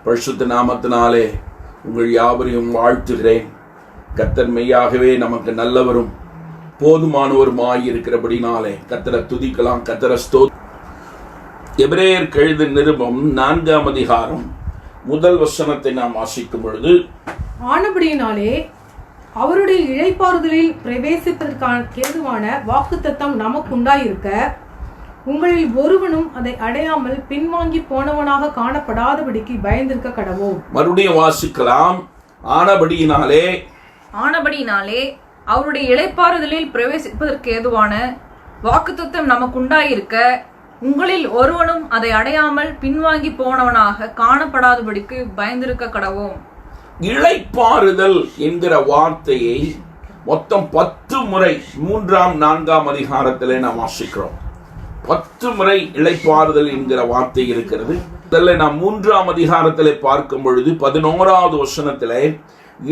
பரிசுத்த நாமத்தினாலே உங்கள் யாவரையும் வாழ்த்துகிறேன். கர்த்தர் மெய்யாகவே நமக்கு நல்லவரும் போதுமானவருமாய் இருக்கிறபடினாலே கர்த்தரை துதிக்கலாம். கர்த்தரை எபிரேயர் எழுதின நிருபம் 4ஆம் அதிகாரம் முதல் வசனத்தை நாம் வாசிக்கும் பொழுது, ஆனபடியினாலே அவருடைய இளைப்பாறுதலில் பிரவேசிப்பதற்கான ஏதுவான வாக்குத்தத்தம் நமக்கு உண்டாயிருக்க, உங்களில் ஒருவனும் அதை அடையாமல் பின்வாங்கி போனவனாக காணப்படாதபடிக்கு பயந்திருக்க கடவோம். மறுபடியும் வாசிக்கலாம். ஆனபடியினாலே அவருடைய இளைப்பாறுதலில் பிரவேசிப்பதற்கு ஏதுவான வாக்குத்தத்தம் நமக்கு உண்டாயிருக்க, உங்களில் ஒருவனும் அதை அடையாமல் பின்வாங்கி போனவனாக காணப்படாதபடிக்கு பயந்திருக்க கடவோம். இளைப்பாறுதல் என்கிற வார்த்தையை மொத்தம் 10 முறை 3ஆம் 4ஆம் அதிகாரத்திலே நாம் வாசிக்கிறோம். 10 முறை இளைப்பாறுதல் என்கிற வார்த்தை இருக்கிறது. இதில் நாம் 3ஆம் அதிகாரத்திலே பார்க்கும் பொழுது 11வது வசனத்திலே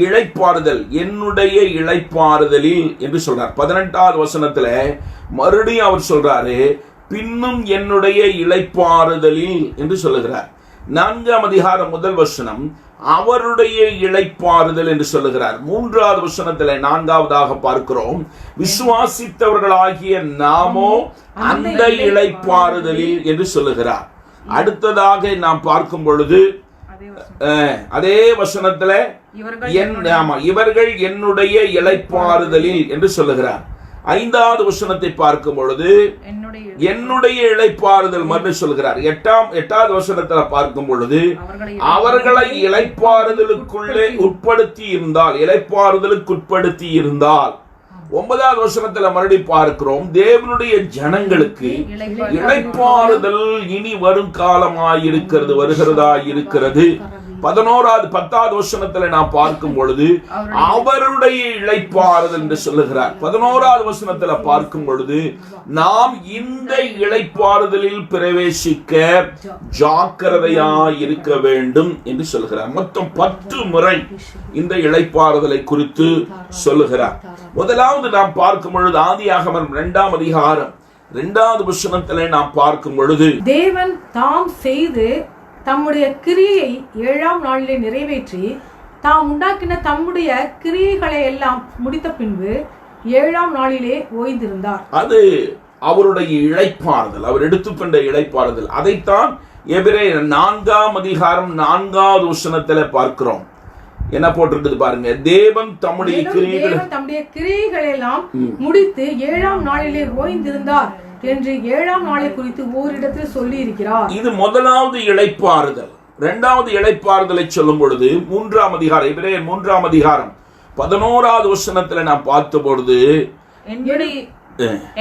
இளைப்பாறுதல், என்னுடைய இளைப்பாறுதலில் என்று சொல்றார். 18வது வசனத்துல மறுபடியும் அவர் சொல்றாரு, பின்னும் என்னுடைய இளைப்பாறுதலில் என்று சொல்லுகிறார். 4ஆம் அதிகாரம் முதல் வசனம் அவருடைய இளைப்பாறுதல் என்று சொல்லுகிறார். 3வது வசனத்துல 4வதாக பார்க்கிறோம், விசுவாசித்தவர்களாகிய நாமோ அந்த இளைப்பாறுதலில் என்று சொல்லுகிறார். அடுத்ததாக நாம் பார்க்கும் பொழுது அதே வசனத்துல இவர்கள் என்னுடைய இளைப்பாறுதலில் என்று சொல்லுகிறார். 5வது வசனத்தை பார்க்கும் பொழுது என்னுடைய இளைப்பாறுதல் என்று சொல்கிறார். 8வது வசனத்துல பார்க்கும் பொழுது அவர்களை இளைப்பாறுதலுக்குள்ளே உட்படுத்தி இருந்தால், இளைப்பாறுதலுக்கு உட்படுத்தி இருந்தால். 9வது வசனத்துல மறுபடியும் பார்க்கிறோம், தேவனுடைய ஜனங்களுக்கு இளைப்பாறுதல் இனி வரும் காலமாயிருக்கிறது, வருகிறதாயிருக்கிறது. 10வது வசனத்துல நாம் பார்க்கும் பொழுது அவருடைய இளைப்பாறுதல் என்று சொல்லுகிறார். 11வது வசனத்துல பார்க்கும் பொழுது நாம் இந்த இளைப்பாறுதலில் பிரவேசிக்க ஜாக்கிரதையாய் இருக்க வேண்டும் என்று சொல்லுகிறார். மொத்தம் 10 முறை இந்த இளைப்பாறுதலை குறித்து சொல்லுகிறார். முதலாவது நாம் பார்க்கும் பொழுது ஆதியாகமம் 2ஆம் அதிகாரம் 2வது வசனத்திலே நாம் பார்க்கும் பொழுது, தேவன் தாம் செய்து தம்முடைய கிரியையை 7ஆம் நாளிலே நிறைவேற்றி தாம் உண்டாக்கின தம்முடைய கிரியைகளை எல்லாம் முடித்த பின்பு 7ஆம் நாளிலே ஓய்ந்திருந்தார். அது அவருடைய இளைப்பாறுதல், அவர் எடுத்துக்கொண்ட இளைப்பாறுதல். அதைத்தான் எபிரேயர் 4ஆம் அதிகாரம் 4வது வசனத்திலே பார்க்கிறோம். என்ன போட்டிருக்குது பாருங்க, தேவன் தம்முடைய கிரியைகளை எல்லாம் முடித்து 7ஆம் நாளிலே ஓய்ந்திருந்தார் என்று 7ஆம் நாளை குறித்து ஓரிடத்தில் சொல்லி இருக்கிறார். இது முதலாவது இளைப்பாறுதல். 2வது இளைப்பாறுதலை சொல்லும் பொழுது 3ஆம் அதிகாரம், எபிரேயர் 3ஆம் அதிகாரம் 11வது வசனத்துல நாம் பார்த்த பொழுது,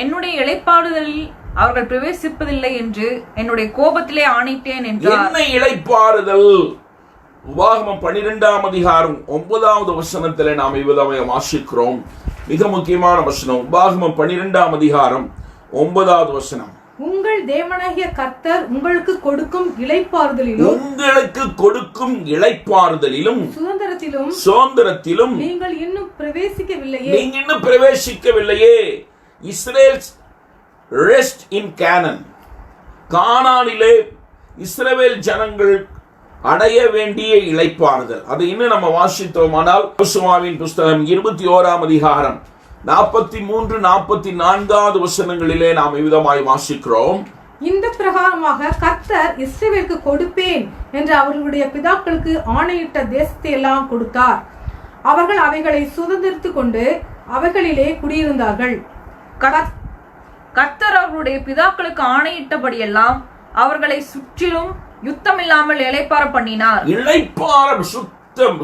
என்னுடைய இளைப்பாறுதலில் அவர்கள் பிரவேசிப்பதில்லை என்று என்னுடைய கோபத்திலே ஆணையிட்டேன் என்றார். என்ன இளைப்பாறுதல்? உபாகமம் 12ஆம் அதிகாரம் 9வது வசனத்திலே நாம் இவ்விதமாக வாசிக்கிறோம். மிக முக்கியமான வசனம். உபாகமம் 12ஆம் அதிகாரம் 9வது வசனம், உங்கள் தேவனாகிய கர்த்தர் உங்களுக்கு கொடுக்கும் இளைப்பாறுதலிலும் சுதந்திரத்திலும் நீங்கள் இன்னும் பிரவேசிக்கவில்லையே. இஸ்ரேல் ரெஸ்ட் இன் கானான், கானானிலே இஸ்ரவேல் ஜனங்கள் அடைய வேண்டிய இளைப்பாறுதல். அது இன்னும் நம்ம வாசித்தோமானால் யோசுவாவின் புஸ்தகம் 21ஆம் அதிகாரம் 43, 44வது வசனங்களிலே நாம் இவ்விதமாய் வாசிக்கிறோம். இந்த பிரகாரமாக கர்த்தர் இஸ்ரவேலுக்கு கொடுப்பேன் என்று அவர்களுடைய பிதாக்களுக்கு ஆணையிட்ட தேசத்தை எல்லாம் கொடுத்தார். அவர்கள் அவைகளை சுதந்திரித்துக் கொண்டு அவைகளிலே குடியிருந்தார்கள். கர்த்தர் அவர்களுடைய பிதாக்களுக்கு ஆணையிட்டபடியெல்லாம் அவர்களை சுற்றிலும் யுத்தம் இல்லாமல் இளைப்பாற பண்ணினார்.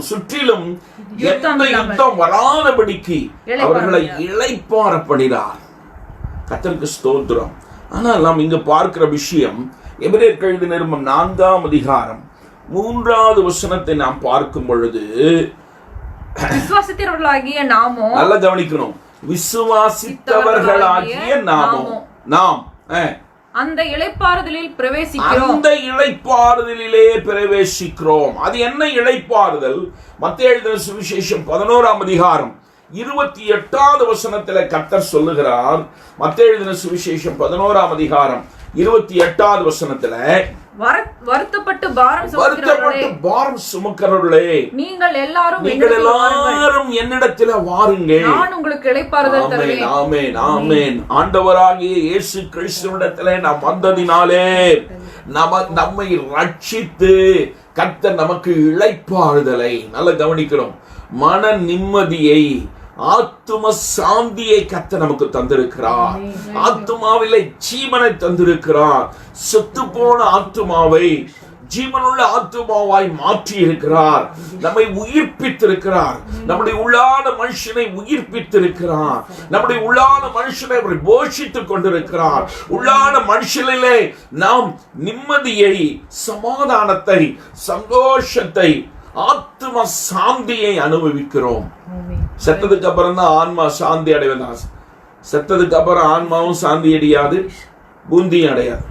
சுற்றிலும் எந்த யுத்தம் வராதபடிக்கு அவர்களை இளைப்பாற பண்ணினார். கர்த்தருக்கு ஸ்தோத்திரம். ஆனால் நாம் இங்க பார்க்கிற விஷயம், எபிரேயர் எழுதின நிருபம் 4ஆம் அதிகாரம் 3வது வசனத்தை நாம் பார்க்கும் பொழுது, விசுவாசித்தவர்களாகிய நாமோ, நல்லா கவனிக்கணும், விசுவாசித்தவர்களாகிய நாம் அந்த இளைப்பாறுதலிலே பிரவேசிக்கிறோம். அது என்ன இளைப்பாறுதல்? மத்தேயு எழுதின சுவிசேஷம் 11ஆம் அதிகாரம் 28வது வசனத்தில் கர்த்தர் சொல்லுகிறார். மத்தேயு எழுதின சுவிசேஷம் 11ஆம் அதிகாரம் 28வது வசனத்துல, வருத்தப்பட்டு பாரம் சுமக்கிறவர்களே, நீங்கள் எல்லாரும் என்னிடத்தில் வாருங்கள், நான் உங்களுக்கு இளைப்பாறுதல் தருவேன். ஆமென், ஆமென். ஆண்டவராகிய இயேசு கிறிஸ்துவிடத்திலே நாம் வந்ததினாலே நம்மை ரட்சித்து கர்த்தர் நமக்கு இளைப்பாறுதலை, நல்லா கவனிக்கிறோம், மன நிம்மதியை, ஆத்தும சாந்தியை கர்த்தர் நமக்கு தந்திருக்கிறார். ஆத்துமாவிலே ஜீவனை தந்திருக்கிறார். செத்து போன ஆத்துமாவை ஜீவனுள்ள ஆத்துமாவாய் மாற்றி இருக்கிறார். நம்மை உயிர்ப்பித்திருக்கிறார். நம்முடைய உள்ளான மனுஷனை உயிர்ப்பித்திருக்கிறார். நம்முடைய உள்ளான மனுஷனை அவர் போஷித்துக் கொண்டிருக்கிறார். உள்ளான மனுஷனிலே நாம் நிம்மதியை, சமாதானத்தை, சந்தோஷத்தை, ஆத்தும சாந்தியை அனுபவிக்கிறோம். செத்ததுக்கு அப்புறம் தான் ஆன்மா சாந்தி அடைவதா? செத்ததுக்கு அப்புறம் ஆன்மாவும் சாந்தி அடையாது, பூந்தியும் அடையாது.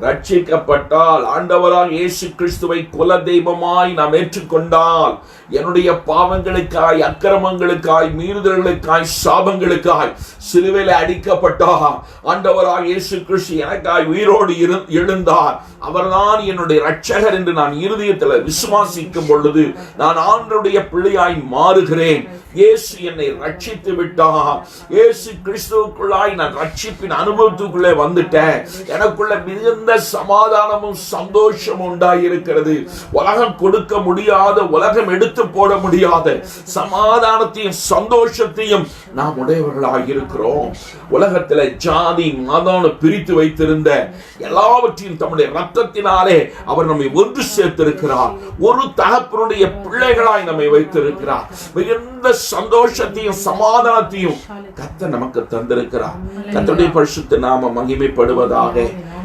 ரட்சிக்கப்பட்டால் ஆண்டவரால் இயேசு கிறிஸ்துவை குல தெய்வமாய் நாம் ஏற்றுக்கொண்டால், என்னுடைய பாவங்களுக்காய், அக்கிரமங்களுக்காய், மீறுதல்களுக்காய், சாபங்களுக்காய் சிலுவையில அடிக்கப்பட்டார். ஆண்டவரால் இயேசு கிறிஸ்து எனக்காய் உயிரோடு எழுந்தார். அவர்தான் என்னுடைய இரட்சகர் என்று நான் இருதயத்தில் விசுவாசிக்கும் பொழுது நான் ஆண்டவருடைய பிள்ளையாய் மாறுகிறேன். இயேசு என்னை ரட்சித்து விட்டார். இயேசு கிறிஸ்துவுக்குள்ளாய் நான் ரட்சிப்பின் அனுபவத்துக்குள்ளே வந்துட்டேன். எனக்குள்ள மிகுந்த சமாதானமும் சந்தோஷமும் உண்டாயிருக்கிறது. உலகம் கொடுக்க முடியாத, உலகம் எடுத்து போட முடியாத சமாதானத்தையும் சந்தோஷத்தையும் நாம் உடையவர்களாக இருக்கிறோம். உலகத்தில் ஜாதி மதம் பிரித்து வைத்திருந்த எல்லாவற்றையும் தம்முடைய ரத்தத்தினாலே அவர் நம்மை ஒன்று சேர்த்திருக்கிறார். ஒரு தகப்பனுடைய பிள்ளைகளாய் நம்மை வைத்திருக்கிறார். மிகுந்த சந்தோஷத்தையும் சமாதானத்தையும் கர்த்தர் நமக்கு தந்திருக்கிறார். கர்த்தருடைய பரிசுத்த நாம மகிமைப்படுவதாக.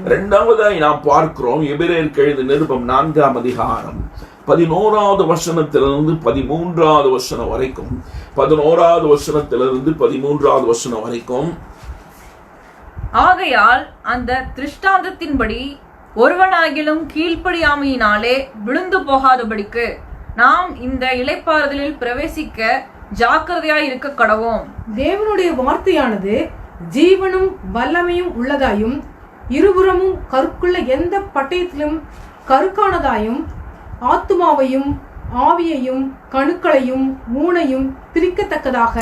இரண்டாவதாய் நாம் பார்க்கிறோம், எபிரேயருக்கு எழுதின நிருபம் 4ஆம் அதிகாரம் 11வது வசனத்திலிருந்து 13வது வசனம் வரைக்கும், 11வது வசனத்திலிருந்து 13வது வசனம் வரைக்கும். ஆகையால் அந்த திருஷ்டாந்தத்தின்படி ஒருவனாகிலும் கீழ்ப்படியாமையினாலே விழுந்து போகாதபடிக்கு நாம் இந்த இளைப்பாறுதலில் பிரவேசிக்க ஜாக்கிரதையாய் இருக்க கடவோம். தேவனுடைய வார்த்தையானது ஜீவனும் வல்லமையும் உள்ளதாயும், இருபுறமும் கருக்குள்ள எந்த பட்டயத்திலும் கருக்கானதாயும், ஆத்துமாவையும் ஆவியையும் கணுக்களையும் ஊனையும் பிரிக்கத்தக்கதாக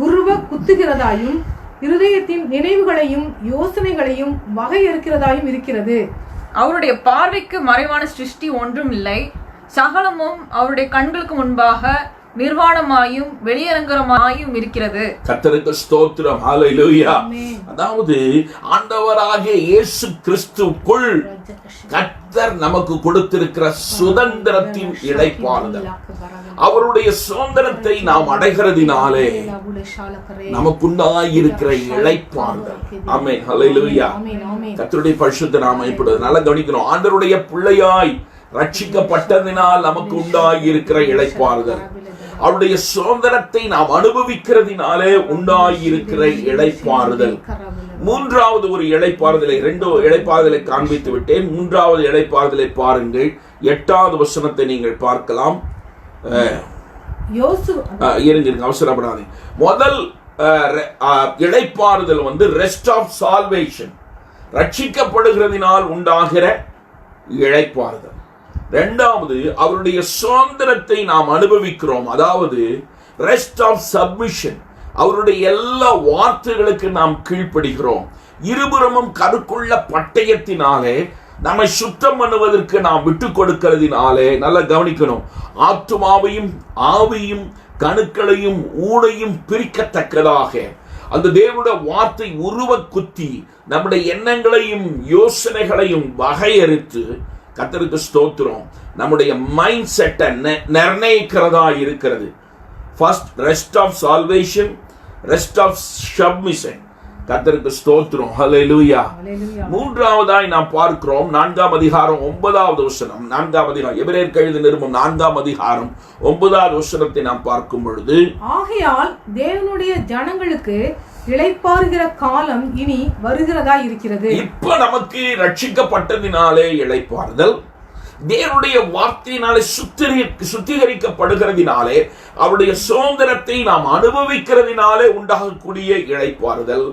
உருவ குத்துகிறதாயும், இருதயத்தின் நினைவுகளையும் யோசனைகளையும் வகையறுக்கிறதாயும் இருக்கிறது. அவருடைய பார்வைக்கு மறைவான சிருஷ்டி ஒன்றும் இல்லை. சகலமும் அவருடைய கண்களுக்கு முன்பாக நிர்வாணமாயும் வெளியரங்கமாயும் இருக்கிறது. கர்த்தருக்கு ஸ்தோத்திரம். ஹல்லேலூயா. அதாவது ஆண்டவராகிய இயேசு கிறிஸ்துவுக்குள் கர்த்தர் நமக்கு கொடுத்திருக்கிற சுதந்திரத்தின் இளைப்பாறுதல், அவருடைய சுதந்திரத்தை நாம் அடைகிறதினாலே நமக்குண்டாயிருக்கிற இளைப்பாறுதல். ஆமென். ஹல்லேலூயா. கர்த்தருடைய பரிசுத்த நாமம் இப்பொழுது நல்லா கவனிக்கணும். ஆண்டவருடைய பிள்ளையாய் ரட்சிக்கப்பட்டதினால் நமக்கு உண்டாயிருக்கிற இளைப்பாறுதல், அவருடைய சுதந்திரத்தை நாம் அனுபவிக்கிறதினாலே உண்டாயிருக்கிற இளைப்பாறுதல். மூன்றாவது ஒரு இளைப்பாறுதலை, 2 இளைப்பாறுதலை காண்பித்து விட்டேன். மூன்றாவது இளைப்பாறுதலை பாருங்கள். 8வது வசனத்தை நீங்கள் பார்க்கலாம். இருங்க, அவசரப்படாதே. முதல் இளைப்பாறுதல் ரெஸ்ட் ஆஃப் சால்வேஷன், ரட்சிக்கப்படுகிறதினால் உண்டாகிற இளைப்பாறுதல். இரண்டாவது, அவருடைய சுதந்திரத்தை நாம் அனுபவிக்கிறோம், அதாவது ரெஸ்ட் ஆஃப் சப்மிஷன், அவருடைய எல்லா வார்த்தைகளுக்கு நாம் கீழ்ப்படுகிறோம். இருபுறமும் கருக்குள்ள பட்டயத்தினாலே நம்மை சுத்தம் பண்ணுவதற்கு நாம் விட்டு கொடுக்கிறதினாலே, நல்லா கவனிக்கணும், ஆத்துமாவையும் ஆவியும் கணுக்களையும் ஊனையும் பிரிக்கத்தக்கதாக அந்த தேவனுடைய வார்த்தை உருவ குத்தி நம்முடைய எண்ணங்களையும் யோசனைகளையும் வகையறுத்து, கர்த்தருக்கு ஸ்தோத்திரம், நம்முடைய மைண்ட் செட்டை நிர்ணயிக்கிறதா இருக்கிறது. First rest of salvation, rest of submission. கர்த்தருக்கு ஸ்தோத்திரம். ஹல்லேலூயா. மூன்றாவதாய் நாம் பார்க்கிறோம் 4ஆம் அதிகாரம் 9வது வசனம். 4ஆம் அதிகாரம், எபிரேயருக்கு எழுதின நிருபம் 4ஆம் அதிகாரம் 9வது வசனத்தை நாம் பார்க்கும் பொழுது, ஆகையால் தேவனுடைய ஜனங்களுக்கு இளைப்பாறுகிற காலம் இனி வருகிறதா இருக்கிறது. இப்ப நமக்கு ரட்சிக்கப்பட்டதினாலே இளைப்பாறுதல், தேவனுடைய வார்த்தையினாலே சுத்திகரிக்கப்படுகிறதினாலே, அவருடைய சுதந்திரத்தை நாம் அனுபவிக்கிறதினாலே உண்டாகக்கூடிய இளைப்பாறுதல்.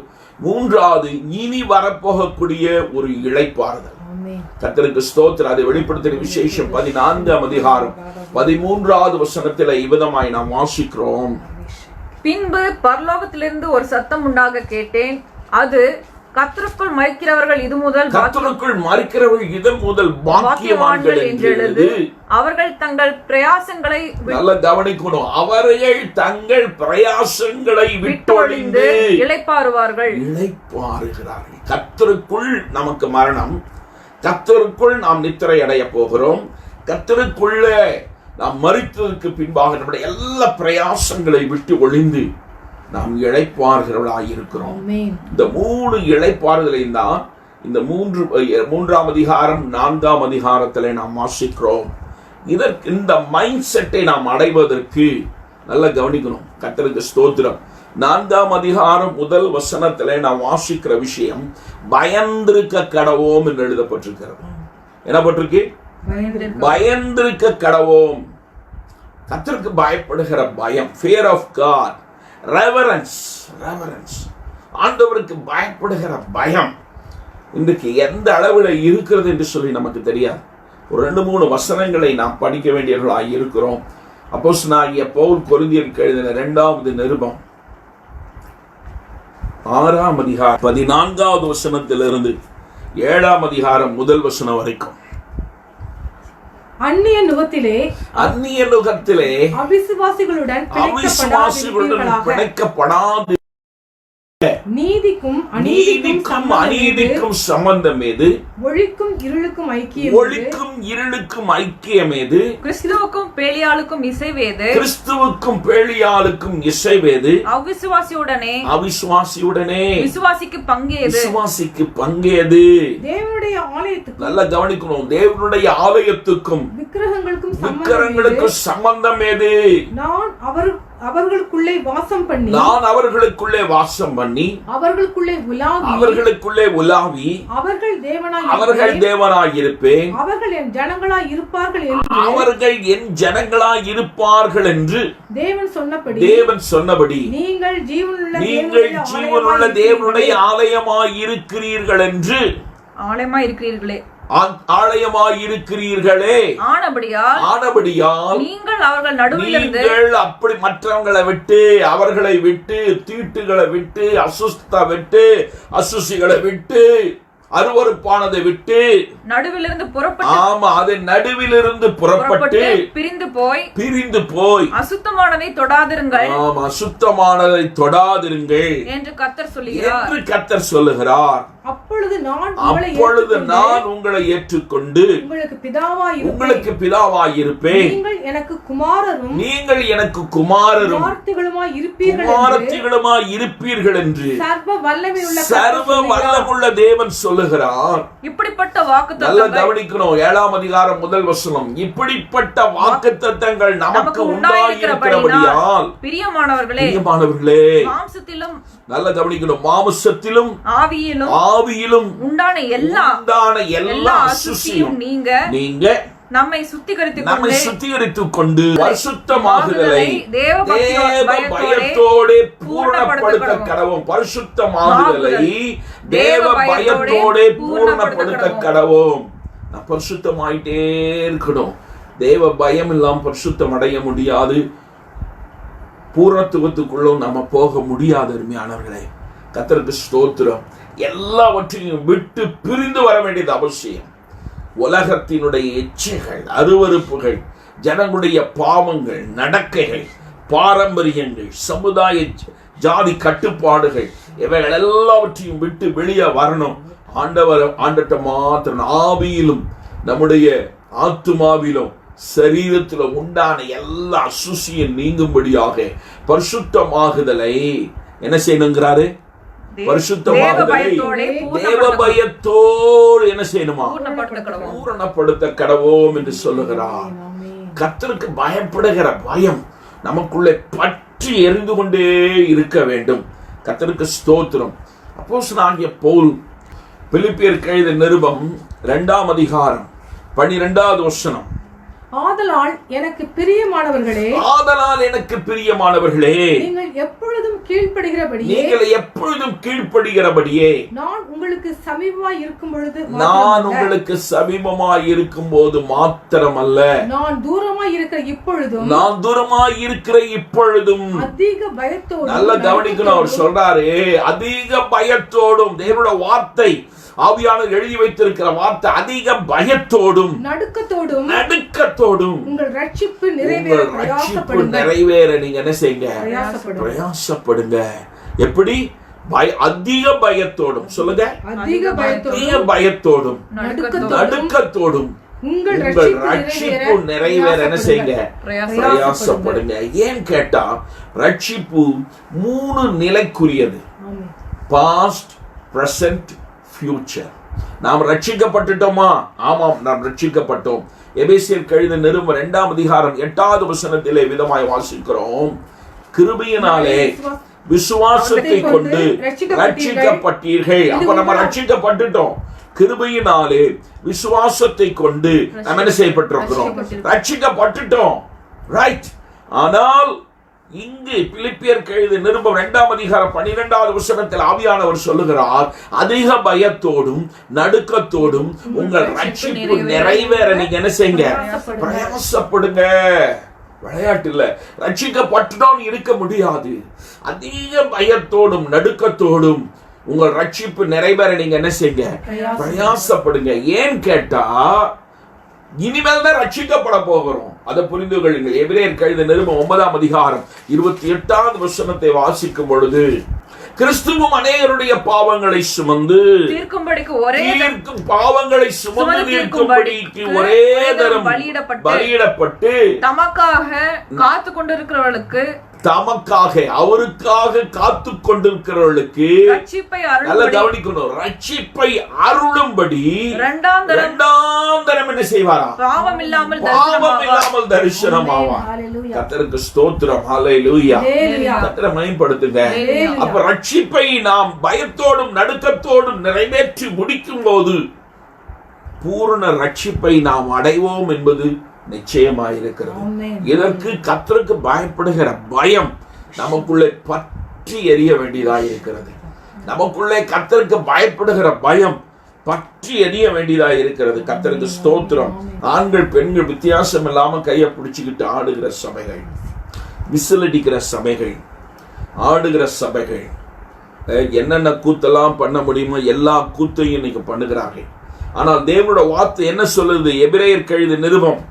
மூன்றாவது இனி வரப்போகக்கூடிய ஒரு இளைப்பாறுதல். கர்த்தருக்கு ஸ்தோத்திரம். அதை வெளிப்படுத்தின விசேஷம் 14ஆம் அதிகாரம் 13வது வசனத்தில் இவ்விதமாய் நாம் வாசிக்கிறோம். பின்பு பரலோகத்திலிருந்து ஒரு சத்தம் உண்டாக கேட்டேன். அது கர்த்தருக்குள் மரிக்கிறவர்கள் இது முதல் பாக்கியவான்கள் என்று எழுது. அவர்கள் தங்கள் பிரயாசங்களை நல்ல கவனிக்கணும். அவர்கள் தங்கள் பிரயாசங்களை விட்டொழிந்து இளைப்பாறுவார்கள். இளைப்பாறுகிறார்கள். கர்த்தருக்குள் நமக்கு மரணம், கர்த்தருக்குள் நாம் நித்திரை அடைய போகிறோம். கர்த்தருக்குள்ளே நாம் மரித்ததற்கு பின்பாக நம்முடைய எல்லா பிரயாசங்களை விட்டு ஒழிந்து நாம் இளைப்பாறுகிறவர்களாக இருக்கிறோம். இந்த 3 இளைப்பாறுதலையும் தான் இந்த 3ஆம் அதிகாரம் 4ஆம் அதிகாரத்திலே நாம் வாசிக்கிறோம். இந்த மைண்ட் செட்டை நாம் அடைவதற்கு நல்லா கவனிக்கணும். கர்த்தருக்கு ஸ்தோத்திரம். 4ஆம் அதிகாரம் 1 வசனத்திலே நாம் வாசிக்கிற விஷயம் பயந்திருக்க கடவோம் என்று எழுதப்பட்டிருக்கிறது. என்ன பட்டிருக்கு? பயந்திருக்க கடவோம். கர்த்தருக்கு பயப்படுகிற பயம், fear of God, reverence. ஆண்டவருக்கு பயப்படுகிற பயம் இன்றைக்கு எந்த அளவில் இருக்கிறது என்று சொல்லி நமக்கு தெரியாது. ஒரு 2-3 வசனங்களை நாம் படிக்க வேண்டியவர்களாக இருக்கிறோம். அப்போஸ்தலனாகிய பவுல் கொரிந்தியருக்கு எழுதின 2வது நிருபம் 6ஆம் அதிகாரம் 14வது வசனத்திலிருந்து 7ஆம் அதிகாரம் 1 வசனம் வரைக்கும். அந்நிய நுகத்திலே அவிசுவாசிகளுடன் பிணைக்கப்படாது நீதிக்கும் அநீதிக்கும் சம்பந்தம் ஏது? ஒளிக்கும் இருளுக்கும் ஐக்கியம் ஏது? கிறிஸ்துவுக்கும் பேலியாளுக்கும் இசைவேது? அவிசுவாசியுடனே விசுவாசிக்கு பங்கேது? தேவனுடைய ஆலயத்துக்கும், நல்லா கவனிக்கணும், தேவனுடைய ஆலயத்துக்கும் விக்கிரகங்களுக்கும் சம்பந்தம் ஏது? நான் அவர்களுக்குள்ளே வாசம் பண்ணி அவர்களுக்குள்ளே உலாவி அவர்கள் தேவனாயிருப்பேன், அவர்கள் என் ஜனங்களாய் இருப்பார்கள் என்று தேவன் சொன்னபடி நீங்கள் ஜீவனுள்ள தேவனுடைய ஆலயமாயிருக்கிறீர்கள் என்று ஆலயமாயிருக்கிறீர்களே. ஆனபடியால் நீங்கள் அவர்கள் நடுவிலிருந்து அப்படி மற்றவங்களை விட்டு, அவர்களை விட்டு, தீட்டுகளை விட்டு, அசுசிகளை விட்டு, அருவருப்பானதை விட்டு நடுவிலிருந்து புறப்பட்டு பிரிந்து போய் அசுத்தமானதை தொடாதிருங்கள் என்று கர்த்தர் சொல்லுகிறார். அப்பொழுது நான் உங்களை ஏற்றுக்கொண்டு உங்களுக்கு பிதாவாயிருப்பேன், நீங்கள் எனக்கு குமாரரும் குமாரத்திகளுமாய் இருப்பீர்கள் என்று சர்வ வல்லமையுள்ள தேவன் சொல்லுகிறார். இப்படிப்பட்ட வாக்குத்தத்தங்கள், நல்லா கவனிக்கணும், 7ஆம் அதிகாரம் 1 வசனம். இப்படிப்பட்ட வாக்குத்தத்தங்கள் நமக்கு உண்டாயிருக்கிறபடியால் பிரியமானவர்களே, மாம்சத்திலும், நல்லா கவனிக்கணும், மாம்சத்திலும் ஆவியிலும் உண்டான எல்லா அசுசியும் நீங்க நம்மை சுத்திகரித்துக் கொண்டு பரிசுத்தமாகுதலை தேவ பயத்தோடு பூரணப்படுத்த கடவோம். பரிசுத்தமாகுதலை தேவ பயத்தோடு பூரணப்படுத்த கடவோம். நான் பரிசுத்தமாயிட்டே இருக்கணும். தேவ பயம் இல்லாம பரிசுத்தம் அடைய முடியாது. பூரணத்துவத்துக்குள்ளும் நம்ம போக முடியாது. அருமையானவர்களே, கர்த்தருக்கு ஸ்தோத்திரம். எல்லாவற்றையும் விட்டு பிரிந்து வர வேண்டியது அவசியம். உலகத்தினுடைய இச்சைகள், அருவருப்புகள், ஜனங்களுடைய பாவங்கள், நடக்கைகள், பாரம்பரியங்கள், சமுதாய ஜாதி கட்டுப்பாடுகள், இவைகள் எல்லாவற்றையும் விட்டு வெளியே வரணும். ஆண்டட்ட மாத்திரம் ஆவியிலும் நம்முடைய ஆத்துமாவிலும் சரீரத்தில் உண்டான எல்லா அசுசியும் நீங்கும்படியாக பரிசுத்தமாகுதலை என்ன செய்யணுங்கிறாரு? பரிசுத்தமாகுதலை தேவ பயத்தோடு என்ன செய்யணுமா? பூரணப்படுத்த கடவோம் என்று சொல்லுகிறார். கர்த்தருக்கு பயப்படுகிற பயம் நமக்குள்ளே பற்றி எரிந்து கொண்டே இருக்க வேண்டும். கர்த்தருக்கு ஸ்தோத்திரம். அப்போஸ்தலனாகிய பவுல் பிலிப்பியருக்கு எழுதின நிருபம் 2ஆம் அதிகாரம் 12வது வசனம். ஆதலால் எனக்கு பிரியமானவர்களே, நீங்கள் எப்பொழுதும் கீழ்ப்படுகிறபடியே நான் உங்களுக்கு சமீபமாய் இருக்கும் பொழுது மாத்திரமல்ல, நான் தூரமாய் இருக்கிற இப்பொழுதும் அதிக பயத்தோடும். நல்ல கவனிக்கணும், அவர் சொல்றாரு அதிக பயத்தோடும். தேவனுடைய வார்த்தை, ஆவியானவர் எழுதி வைத்திருக்கிற வார்த்தை, அதிக பயத்தோடும் நடுக்கத்தோடும் உங்கள் ரட்சிப்பு நிறைவேற நீங்க என்ன செய்யுங்க? பிரயாசப்படுங்க. எப்படி? அதிக பயத்தோடும். சொல்லுங்க, அதிக பயத்தோடும் நடுக்கத்தோடும் உங்கள் ரட்சிப்பு நிறைவேற என்ன செய்யுங்க? பிரயாசப்படுங்க. ஏன் கேட்டா, ரட்சிப்பு 3 நிலைக்குரியது. Past, present, future. நாம் ரட்சிக்கப்பட்டுட்டோமா? ஆமாம், நாம் ரட்சிக்கப்பட்டோம். எபேசியர் எழுதின நிருபம் 2ஆம் அதிகாரம் 8வது வசனத்திலே விதமாய் வாசிக்கிறோம், கிருபையினாலே விசுவாசத்தை கொண்டு ரட்சிக்கப்பட்டீர்கள். அப்ப நம்ம ரட்சிக்கப்பட்டுட்டோம். கிருபையினாலே விசுவாசத்தை கொண்டு நம்ம என்ன செய்யப்பட்டிருக்கிறோம்? ரட்சிக்கப்பட்டுட்டோம். ரைட். ஆனால் இங்கு பிலிப்பியர் எழுதின நிருபம் 2ஆம் அதிகாரம் 12வது வசனத்தில் ஆவியானவர் சொல்லுகிறார், அதிக பயத்தோடும் நடுக்கத்தோடும் உங்கள் ரட்சிப்பு நிறைவேற நீங்க என்ன செய்யுங்க? பிரயாசப்படுங்க. விளையாட்டு இல்ல. ரட்சிக்கப்பட்டுதான் இருக்க முடியாது. அதிக பயத்தோடும் நடுக்கத்தோடும் உங்கள் ரட்சிப்பு நிறைவேற நீங்க என்ன செய்யுங்க? பிரயாசப்படுங்க. ஏன் கேட்டா, இனிமேல் தான் ரட்சிக்கப்பட போகிறோம். அதை புரிந்து கொள்ளுங்கள். எபிரேயர் எழுதின நிருபம் 9ஆம் அதிகாரம் 28வது வசனத்தை வாசிக்கும் பொழுது, கிறிஸ்துவும் அநேகருடைய பாவங்களை சுமந்து பாவங்களை சுமந்து தீர்க்கும்படிக்கு ஒரே தரம் பலியிடப்பட்டு தமக்காக காத்து கொண்டிருக்கிறவர்களுக்கு அவருக்காக காத்து கொண்டிருக்கிறவர்களுக்கு நல்ல கவனிக்கணும், ரட்சிப்பை அருளும்படி இரண்டாம் தரம் என்ன செய்வாரா? பாவம் இல்லாமல் தரிசனமாவார். கர்த்தருக்கு ஸ்தோத்திரம். ஹல்லேலூயா. கர்த்தரை மகிமைப்படுத்துங்க. அப்ப ரட்சிப்பை நாம் பயத்தோடும் நடுக்கத்தோடும் நிறைவேற்றி முடிக்கும் போது பூரண ரட்சிப்பை நாம் அடைவோம் என்பது நிச்சயமாயிருக்கிறது. இதற்கு கர்த்தருக்கு பயப்படுகிற பயம் நமக்குள்ளே பற்றி எரிய வேண்டியதாக இருக்கிறது. நமக்குள்ளே கர்த்தருக்கு பயப்படுகிற பயம் பற்றி எரிய வேண்டியதாக இருக்கிறது. கர்த்தருக்கு ஸ்தோத்திரம். ஆண்கள் பெண்கள் வித்தியாசம் இல்லாம கையை பிடிச்சுக்கிட்டு ஆடுகிற சபைகள், விசிலடிக்கிற சபைகள், ஆடுகிற சபைகள், என்னென்ன கூத்தெல்லாம் பண்ண முடியுமோ எல்லா கூத்தையும் இன்னைக்கு பண்ணுகிறார்கள். ஆனால் தேவனுடைய வார்த்தை என்ன சொல்லுது? எபிரேயர் எழுதின நிருபம்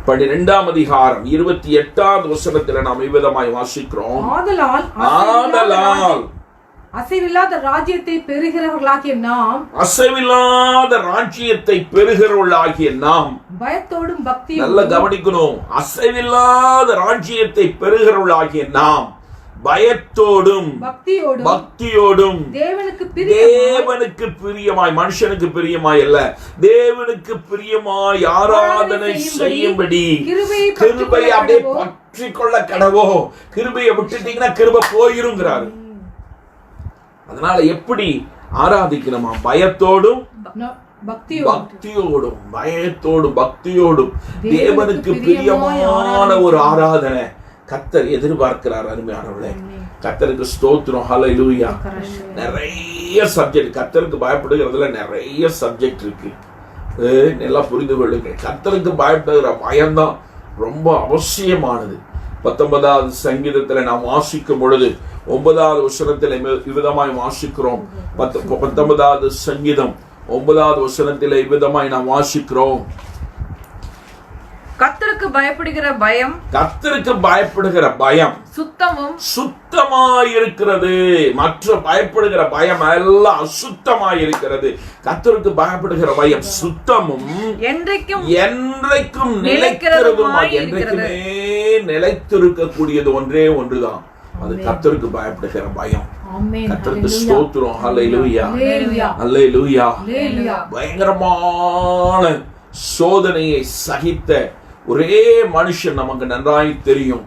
12ஆம் அதிகாரம் 28வது வசனத்தில் நாம் இவ்விதமாய் வாசிக்கிறோம், ஆதலால் அசைவில்லாத ராஜ்யத்தை பெறுகிறவர்களாகிய நாம் பயத்தோடும் பக்தியோடும். நல்ல கவனிக்கணும். அசைவில்லாத ராஜ்யத்தை பெறுகிறவர்களாகிய நாம் பயத்தோடும் பக்தியோடும் தேவனுக்கு பிரியமாய், மனுஷனுக்கு பிரியமாய் அல்ல, தேவனுக்கு பிரியமாய் ஆராதனை செய்யும்படி கிருபை அப்படியே பற்றி கொள்ள கடவோ. கிருபையை விட்டுட்டீங்கன்னா கிருபை போயிருங்கிறாரு. அதனால எப்படி ஆராதிக்கணுமா? பயத்தோடும் பக்தியோடும் தேவனுக்கு பிரியமான ஒரு ஆராதனை கர்த்தர் எதிர்பார்க்கிறார். அருமையானவர்களே, கர்த்தருக்கு ஸ்தோத்திரம். ஹல்லேலூயா. நிறைய சப்ஜெக்ட், கர்த்தருக்கு பயப்படுகிறதுல நிறைய சப்ஜெக்ட் இருக்கு. நல்லா புரிந்து கொள்ளுங்க. கர்த்தருக்கு பயப்படுகிற பயம்தான் ரொம்ப அவசியமானது. 19வது சங்கீதத்துல நாம் வாசிக்கும் பொழுது 9வது வசனத்தில் இவ்விதமாய் வாசிக்கிறோம். 19வது சங்கீதம் 9வது வசனத்தில் இவ்விதமாய் நாம் வாசிக்கிறோம், கர்த்தருக்கு பயப்படுகிற பயம் சுத்தமாயிருக்கிறது. மற்ற பயப்படுகிற பயம் எல்லாம் அசுத்தமாயிருக்கிறது. கர்த்தருக்கு பயப்படுகிற பயம் சுத்தமும் என்றைக்கும் நிலைக்கிறதுமாய், என்றைக்குமே நிலைத்திருக்கக்கூடியது ஒன்றே ஒன்றுதான், அது கர்த்தருக்கு பயப்படுகிற பயம். கர்த்தருக்கு ஸ்தோத்திரம். ஹல்லேலூயா. ஹல்லேலூயா. பயங்கரமான சோதனையை சகித்த ஒரே மனுஷன் நமக்கு நன்றாய் தெரியும்,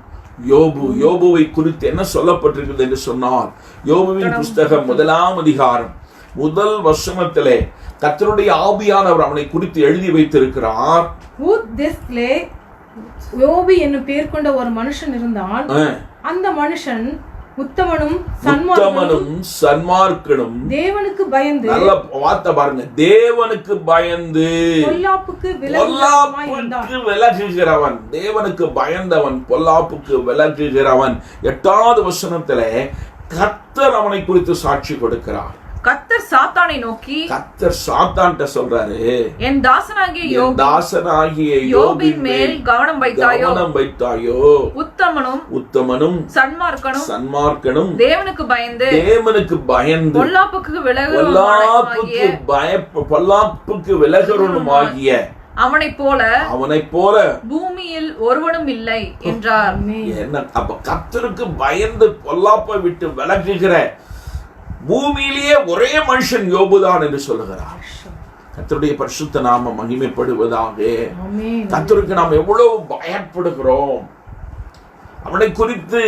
யோபு. யோபுவை குறித்து என்ன சொல்லப்பட்டிருக்கிறது என்று சொன்னால், யோபுவின் புஸ்தகம் 1ஆம் அதிகாரம் முதல் வசனத்திலே கர்த்தருடைய ஆவியானவர் அவனை குறித்து எழுதி வைத்திருக்கிறார். யோபு என்னும் பேர் கொண்ட ஒரு மனுஷன் இருந்தான். அந்த மனுஷன் உத்தமனும் சன்மார்க்கனும் தேவனுக்கு பயந்து, நல்ல வார்த்தை பாருங்க, தேவனுக்கு பயந்து பொல்லாப்புக்கு விலகுகிறவன், தேவனுக்கு பயந்தவன், பொல்லாப்புக்கு விலகுகிறவன். 8வது வசனத்திலே கர்த்தர் அவனை குறித்து சாட்சி கொடுக்கிறார். கர்த்தர் சாத்தானை நோக்கி, கர்த்தர் சாத்தான்ட்ட சொல்றாரு, என் தாசனாகிய யோபின் மேல் கவனம் வைத்தாயோ, உத்தமனும் சன்மார்க்கனும் தேவனுக்கு பயந்து பொல்லாப்புக்கு விலகுறவனுமாகிய அவனைப் போல பூமியில் ஒருவனும் இல்லை என்றார். என்ன அப்ப கர்த்தருக்கு பயந்து பொல்லாப்பை விட்டு விலகுகிற பூமியிலேயே ஒரே மனுஷன் யோபுதான் என்று சொல்லுகிறார். கர்த்தருடைய பரிசுத்த நாமம் மகிமைப்படுவதாக. கர்த்தருக்கு நாம் எவ்வளவு பயப்படுகிறோம். அவனை குறித்து,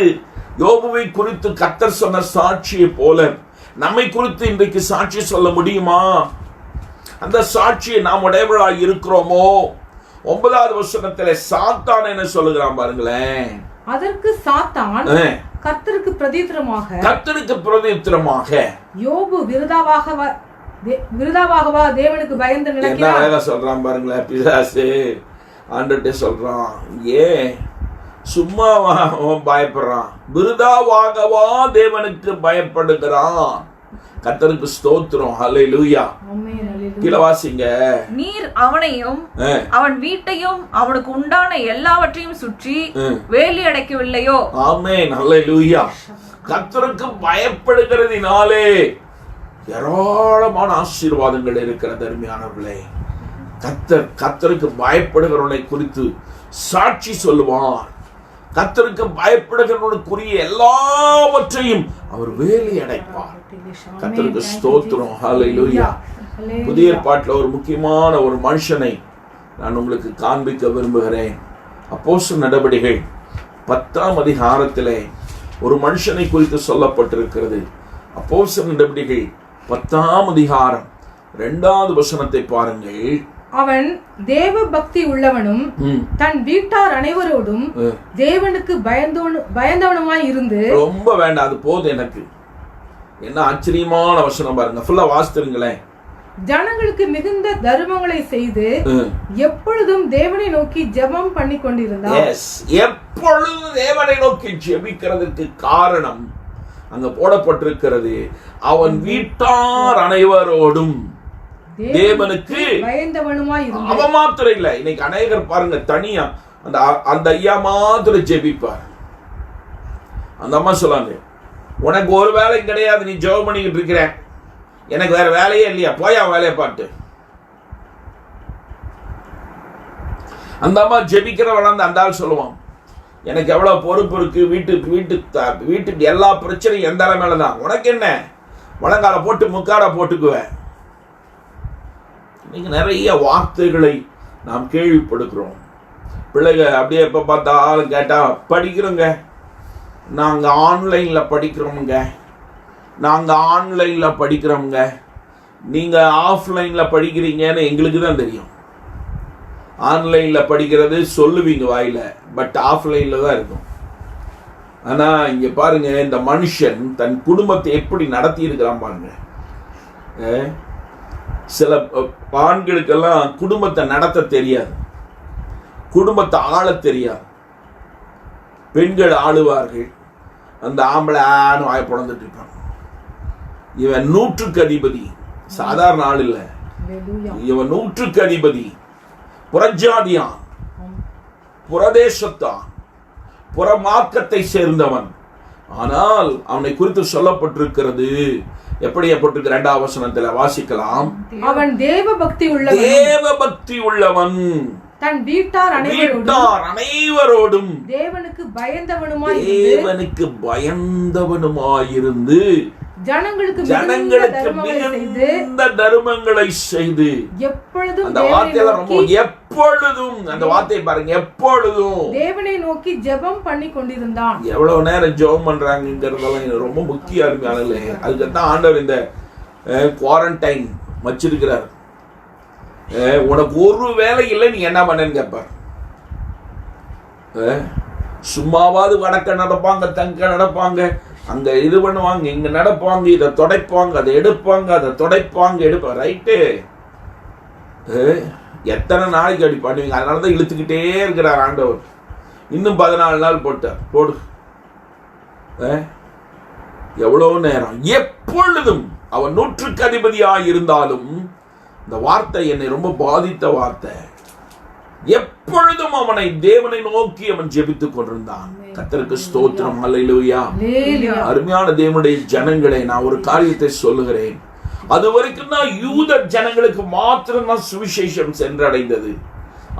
யோபுவை குறித்து கர்த்தர் சொன்ன சாட்சியை போல நம்மை குறித்து இன்றைக்கு சாட்சி சொல்ல முடியுமா? அந்த சாட்சியை நாம் உடையவர்களாய் இருக்கிறோமோ? 9வது வசனத்திலே சாத்தான் என்ன சொல்லுகிறான் பாருங்களேன். அதற்கு சாத்தான் கர்த்தருக்கு பிரதியுத்தரமாக, யோபு விருதாவாகவா தேவனுக்கு பயந்து நடக்கிறான். என்ன சொல்றான் பாருங்களேன். பிசாசு ஆண்டவர்ட்ட சொல்றான், ஏன் சும்மாவா பயப்படுறான்? விருதாவாகவா தேவனுக்கு பயப்படுகிறான். கர்த்தருக்கு ஸ்தோத்திரம். ஹல்லேலூயா. கீழ வாசிங்க. நீர் அவனையும் அவன் வீட்டையும் அவனுக்கு உண்டான எல்லாவற்றையும் சுற்றி வேலி அடைக்கவில்லையோ? ஆமென். ஹல்லேலூயா. கர்த்தருக்கு பயப்படுகிறதினாலே ஏராளமான ஆசீர்வாதங்கள் இருக்கிறது. அருமையானவர்களே, கர்த்தருக்கு பயப்படுகிறவனை குறித்து சாட்சி சொல்லுவான். கர்த்தருக்கு பயப்படுகிறவனுக்குரிய எல்லாவற்றையும் அவர் வேலி அடைப்பார். கர்த்தருக்கு ஸ்தோத்திரம். ஹல்லேலூயா. புதிய ஏற்பாட்டில் ஒரு முக்கியமான ஒரு மனுஷனை நான் உங்களுக்கு காண்பிக்க விரும்புகிறேன். அப்போஸ்தலர் நடபடிகள் 10ஆம் அதிகாரத்திலே ஒரு மனுஷனை குறித்து சொல்லப்பட்டிருக்கிறது. அப்போஸ்தலர் நடபடிகள் 10ஆம் அதிகாரம் 2வது வசனத்தை பாருங்கள். அவன் தேவ பக்தி உள்ளவனும் தன் வீட்டார் அனைவரோடும் தேவனுக்கு பயந்தவனுமாய் இருந்து. ரொம்ப வேண்டாம், அது போதும் எனக்கு. என்ன ஆச்சரியமான வசனம் பாருங்க. ஃபுல்லா வாசித்துருங்களேன். ஜனங்களுக்கு மிகுந்த தர்மங்களை செய்து எப்பொழுதும் தேவனை நோக்கி ஜெபம் பண்ணி கொண்டிருந்தான். எப்பொழுதும் தேவனை நோக்கி ஜெபிக்கிறதுக்கு காரணம் அங்க போடப்பட்டிருக்கிறது. அவன் வீட்டார் அனைவரோடும் தேவனுக்கு பயந்தவனுமாய் இருந்தான். அவன் மாத்திரம் இல்ல, இன்னைக்கு அநேகர் பாருங்க, தனியா அந்த ஐயா மாத்திரம் ஜெபிப்பார். அந்த அம்மா சொல்லாங்க, உனக்கு ஒரு வேலையும் கிடையாது, நீ ஜெபம் பண்ணிக்கிட்டு இருக்கிற, எனக்கு வேற வேலையே இல்லையா, போயா வேலையை பார்த்து. அந்த அம்மா ஜெபிக்கிற வளர்ந்து அந்த ஆள் சொல்லுவான், எனக்கு எவ்வளவு பொறுப்பு இருக்கு, வீட்டுக்கு எல்லா பிரச்சனையும் எந்த மேலதான், உனக்கு என்ன, முழங்கால போட்டு முக்காட போட்டுக்குவேன். இன்னைக்கு நிறைய வார்த்தைகளை நாம் கேள்விப்படுகிறோம். பிள்ளைங்க அப்படியே எப்ப பார்த்தாலும் கேட்டா, படிக்கிறோங்க, நாங்க ஆன்லைன்ல படிக்கிறோமுங்க, நீங்க ஆஃப்லைன்ல படிக்கிறீங்கன்னு எங்களுக்கு தான் தெரியும். ஆன்லைன்ல படிக்கிறது சொல்லுவீங்க வாயில, பட் ஆஃப்லைன்ல தான் இருக்கும். ஆனா இங்க பாருங்க, இந்த மனுஷன் தன் குடும்பத்தை எப்படி நடத்தி இருக்கிறான் பாருங்க. சில ஆண்களுக்கெல்லாம் குடும்பத்தை நடத்த தெரியாது, குடும்பத்தை ஆள தெரியாது. பெண்கள் ஆளுவார்கள், அந்த ஆம்பளை ஆணு வாய புலந்துட்டு இருப்பான். இவன் 100க்கு அதிபதி, சாதாரண ஆள் இல்ல, இவன் 100க்கு அதிபதி, புறஜாதியான், புறதேசத்தான், புறமார்க்கத்தை சேர்ந்தவன். ஆனால் அவனை குறித்து சொல்லப்பட்டிருக்கிறது எப்படிப்பட்டிருக்கு? 2வது வசனத்துல வாசிக்கலாம். அவன் தேவ பக்தி உள்ளவன் தன் வீட்டார் அனைவரோடும் தேவனுக்கு பயந்தவனுமாயிருந்து ஜனங்களுக்கு மிகுந்த தர்மங்களை செய்து. எப்பொழுதும் அந்த வார்த்தையில ரொம்ப எப்பொழுதும், அந்த வார்த்தையை பாருங்க, எப்பொழுதும் தேவனை நோக்கி ஜெபம் பண்ணி கொண்டிருந்தான். எவ்வளவு நேரம் ஜெபம் பண்றாங்கிறதெல்லாம் ரொம்ப முக்கிய அருமையானே. அதுக்குதான் ஆண்டவர் இந்த குவாரண்டைன் வச்சிருக்கிறார். உனக்கு ஒரு வேலை இல்லை, நீ என்ன பண்ணேன்னு கேட்பார். சும்மாவாது வடக்க நடப்பாங்க, தங்க நடப்பாங்க, அங்க இது பண்ணுவாங்க, இங்க நடப்பாங்க, இதை தொடைப்பாங்க, அதை எடுப்பாங்க, அதை தொடைப்பாங்க, எடுப்பாங்க. ரைட்டு, எத்தனை நாளைக்கு அப்படி பண்ணுவீங்க? அதனாலதான் இழுத்துக்கிட்டே இருக்கிறார் ஆண்டவர். இன்னும் 14 நாள் போட்டார், போடு. எவ்வளவு நேரம்? எப்பொழுதும் அவன் 100க்கு அதிபதியாக இருந்தாலும், இந்த வார்த்தை என்னை ரொம்ப பாதித்த வார்த்தை. எப்பொழுதும் அவனை தேவனை நோக்கி அவன் ஜெபித்துக் கொண்டிருந்தான். கர்த்தருக்கு ஸ்தோத்திரம், அல்லேலூயா. அருமையான தேவனுடைய ஜனங்களே, நான் ஒரு காரியத்தை சொல்லுகிறேன். அது வரைக்கும் தான் யூத ஜனங்களுக்கு மாத்திரம்தான் சுவிசேஷம் சென்றடைந்தது.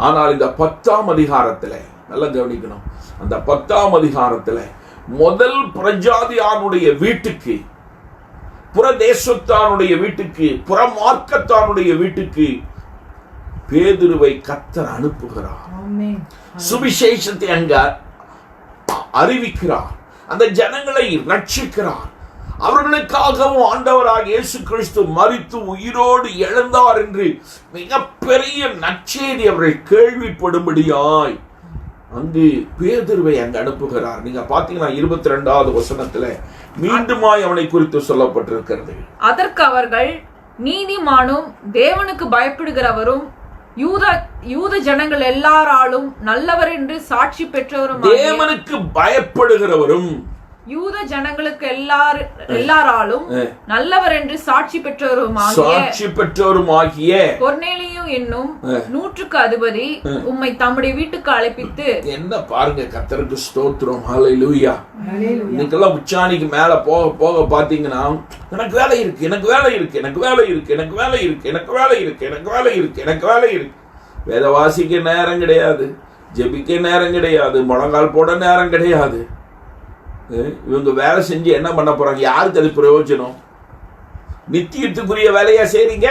ஆனால் இந்த 10ஆம் அதிகாரத்துல நல்லா கவனிக்கணும். அந்த 10ஆம் அதிகாரத்துல முதல் பிரஜாதியானுடைய வீட்டுக்கு, புறதேசத்தானுடைய வீட்டுக்கு, புறமார்க்கத்தானுடைய வீட்டுக்கு பேதுருவை கர்த்தர் அனுப்புகிறார். சுவிசேஷத்தை அங்க அறிவிக்கிறார். அந்த ஜனங்களை ரட்சிக்கிறார். அவர்களுக்காகவும் ஆண்டவராக இயேசு கிறிஸ்து மரித்து உயிரோடு எழுந்தார் என்று மிகப்பெரிய நற்செய்தி அவர்கள் கேள்விப்படும்படியாய் அங்கு பேதுருவை அங்கு அனுப்புகிறார். நீங்க பாத்தீங்கன்னா 22வது வசனத்துல மீண்டுமாய் அவனை குறித்து சொல்லப்பட்டிருக்கிறது. அதற்கு அவர்கள், நீதிமானும் தேவனுக்கு பயப்படுகிறவரும் யூத ஜனங்கள் எல்லாராலும் நல்லவர் என்று சாட்சி பெற்றவரும், தேவனுக்கு பயப்படுகிறவரும் யூத ஜனங்களுக்கு எல்லாராலும் நல்லவர் என்று சாட்சி பெற்றவருமாகிய கொர்நேலியு என்னும் 100க்கு அதிபதி உம்மை தம்முடைய வீட்டுக்கு அழைப்பித்து. என்ன பாருங்க, கர்த்தருக்கு ஸ்தோத்திரம், ஹல்லேலூயா. இன்னைக்கெல்லாம் உச்சாணிக்கு மேல போக போக பாத்தீங்கன்னா, எனக்கு வேலை இருக்கு, எனக்கு வேலை இருக்கு, எனக்கு வேலை இருக்கு, எனக்கு வேலை இருக்கு, எனக்கு வேலை இருக்கு, எனக்கு வேலை இருக்கு, எனக்கு வேலை இருக்கு. வேத வாசிக்க நேரம் கிடையாது, ஜெபிக்க நேரம் கிடையாது, முழங்கால் போட நேரம் கிடையாது. இவங்க வேலை செஞ்சு என்ன பண்ண போறாங்க? யாருக்கு அது பிரயோஜனம்? நித்தியத்துக்குரிய வேலையா செய்றீங்க?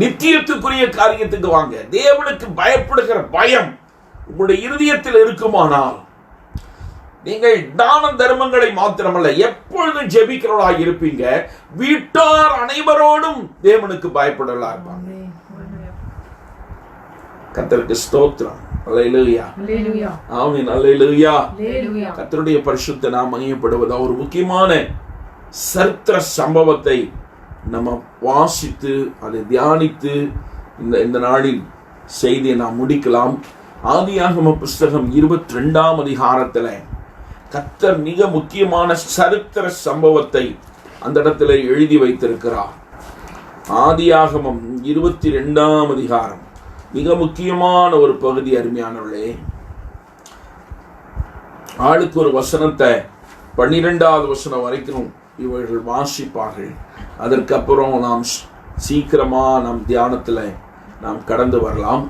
நித்தியத்துக்குரிய காரியத்துக்கு வாங்க. தேவனுக்கு பயப்படுகிற பயம் உங்களுடைய இருதயத்தில் இருக்குமானால், நீங்கள் தான தர்மங்களை மாத்திரமல்ல, எப்பொழுதும் ஜெபிக்கிறவர்களாக இருப்பீங்க. வீட்டார் அனைவரோடும் தேவனுக்கு பயப்படலா இருப்பாங்க. கர்த்தருக்கு ஸ்தோத்திரம், அல்லேலூயா. ஆமென், அல்லேலூயா. கர்த்தருடைய பரிசுத்த நாமம் மகிமைப்படுவதா. ஒரு முக்கியமான சரித்திர சம்பவத்தை நம்ம வாசித்து அதை தியானித்து இந்த நாளின் செய்தியை நாம் முடிக்கலாம். ஆதியாகம புஸ்தகம் 22ஆம் அதிகாரத்துல கர்த்தர் மிக முக்கியமான சரித்திர சம்பவத்தை அந்த இடத்துல எழுதி வைத்திருக்கிறார். ஆதியாகமம் 22ஆம் அதிகாரம் மிக முக்கியமான ஒரு பகுதி. அருமையானவர்களே, ஆளுக்கு ஒரு வசனத்தை 12வது வசனம் வரைக்கும் இவர்கள் வாசிப்பார்கள். அதற்கப்புறம் நாம் சீக்கிரமா நம் தியானத்துல நாம் கடந்து வரலாம்.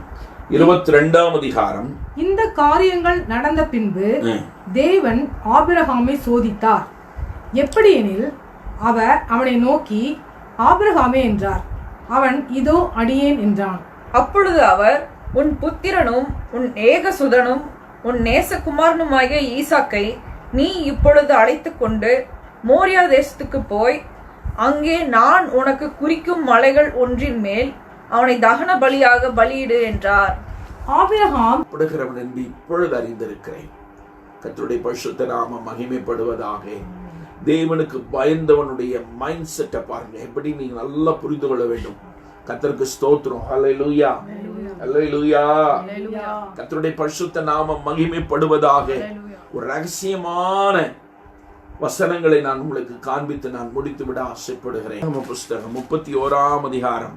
22ஆம் அதிகாரம். இந்த காரியங்கள் நடந்த பின்பு தேவன் ஆபிரகாமை சோதித்தார். எப்படியெனில், அவர் அவனை நோக்கி, ஆபிரகாமே என்றார். அவன், இதோ அடியேன் என்றான். அப்பொழுது அவர், உன் புத்திரனும் உன் ஏகசுதனும் உன் நேசகுமாரனுமாகிய ஈசாக்கை நீ இப்பொழுது அழைத்துக் கொண்டு மோரியா தேசத்துக்கு போய், அங்கே நான் உனக்கு குறிக்கும் மலைகள் ஒன்றின் மேல் அவனை தகன பலியாக பலியிடு என்றார். ஆபிரகாம் படுகிறவன் என்று இப்பொழுது அறிந்திருக்கிறேன். கர்த்தருடைய பரிசுத்த நாமம் மகிமைப்படுவதாக. தேவனுக்கு பயந்தவனுடைய மைண்ட் செட்டை பாருங்க, எப்படி நீங்க நல்லா புரிந்து கொள்ள வேண்டும். கர்த்தருக்கு ஸ்தோத்திரம், ஹல்லேலூயா, ஹல்லேலூயா. கர்த்தருடைய பரிசுத்த நாமம் மகிமைப்படுவதாக. ஒரு ரகசியமான வசனங்களை நான் உங்களுக்கு காண்பித்து நான் முடித்து விட ஆசைப்படுகிறேன். புஸ்தகம் 31ஆம் அதிகாரம்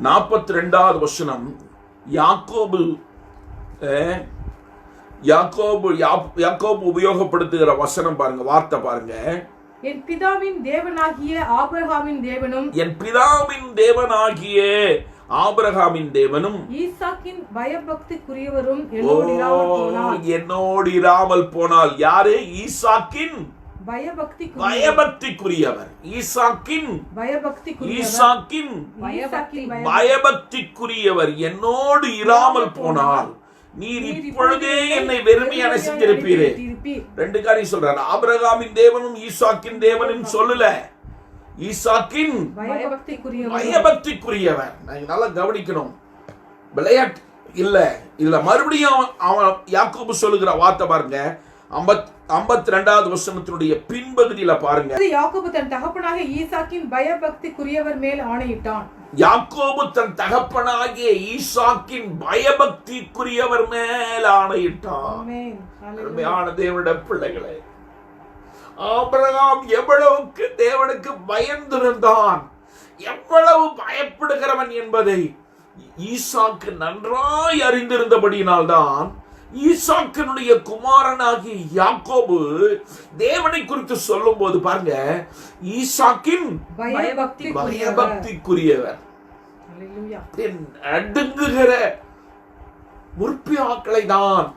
42வது வசனம். யாக்கோபு உபயோகப்படுத்துகிற வசனம் பாருங்க, வார்த்தை பாருங்க. என் பிதாவின் தேவனாகிய ஆபிரகாமின் தேவனும், என் பிதாவின் தேவனாகிய ஆபிரகாமின் தேவனும், ஈசாக்கின் பயபக்திக்குரியவரும் என்னோடு இராமல் போனால். யாரு? ஈசாக்கின் பயபக்திக்குரியவர். ஈசாக்கின் பயபக்திக்குரியவர் என்னோடு இராமல் போனால் நீர் இப்பொழுதே என்னை வெறுமையான செஞ்சிருப்பீரே. 2 காரியம் சொல்றாரு. ஆபிரகாமின் தேவனும் ஈசாக்கின் தேவனும் சொல்லல, ஈசாக்கின் பயபக்திக்குரியவன். நல்லா கவனிக்கணும், விளையாட்டு இல்ல. இதுல மறுபடியும் அவன் யாக்கோபு சொல்லுகிற வார்த்தை பாருங்க, 52வது வசனத்தினுடைய பின்பகுதியில பாருங்க. யாக்கோபு தன் தகப்பனாக ஈசாக்கின் பயபக்திக்குரியவர் மேல் ஆணையிட்டான். யாக்கோபு தன் தகப்பனாகிய ஈசாக்கின் பயபக்திக்குரியவர் மேல் ஆணையிட்டான். அருமையான தேவனுடைய பிள்ளைகளே, ஆபிரகாம் எவ்வளவுக்கு தேவனுக்கு பயந்திருந்தான், எவ்வளவு பயப்படுகிறவன் என்பதை ஈசாக்கு நன்றாய் அறிந்திருந்தபடியினால்தான் ஈசாக்கினுடைய குமாரனாகி யாக்கோபு தேவனை குறித்து சொல்லும் போது பாருங்க, ஈசாக்கின் பயபக்திக்குரியவர். அடுங்குகிற முற்பியாக்களை தான்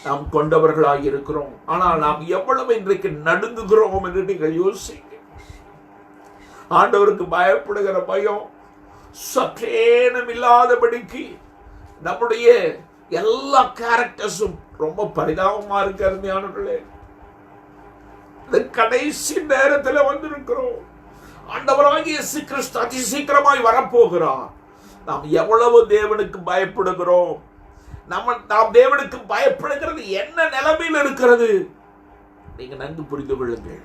நாம் கொண்டவர்களாக இருக்கிறோம். ஆனால் நாம் எவ்வளவு இன்றைக்கு நடுங்குகிறோம் என்று நீங்கள் யோசிக்க. ஆண்டவருக்கு பயப்படுகிற பயம் சற்றேனும் இல்லாதபடிக்கு நம்முடைய எல்லா கேரக்டர்ஸும் ரொம்ப பரிதாபமா இருக்கு. அருமையானவர்களே, இந்த கடைசி நேரத்தில் வந்திருக்கிறோம். ஆண்டவராகிய இயேசு கிறிஸ்து அதி சீக்கிரமாய் வரப்போகிறார். நாம் எவ்வளவு தேவனுக்கு பயப்படுகிறோம், நாம் தேவனுக்கு பயப்படுகிறது என்ன நிலைமையில் இருக்கிறது நீங்க நன்கு புரிந்து கொள்ளுங்கள்.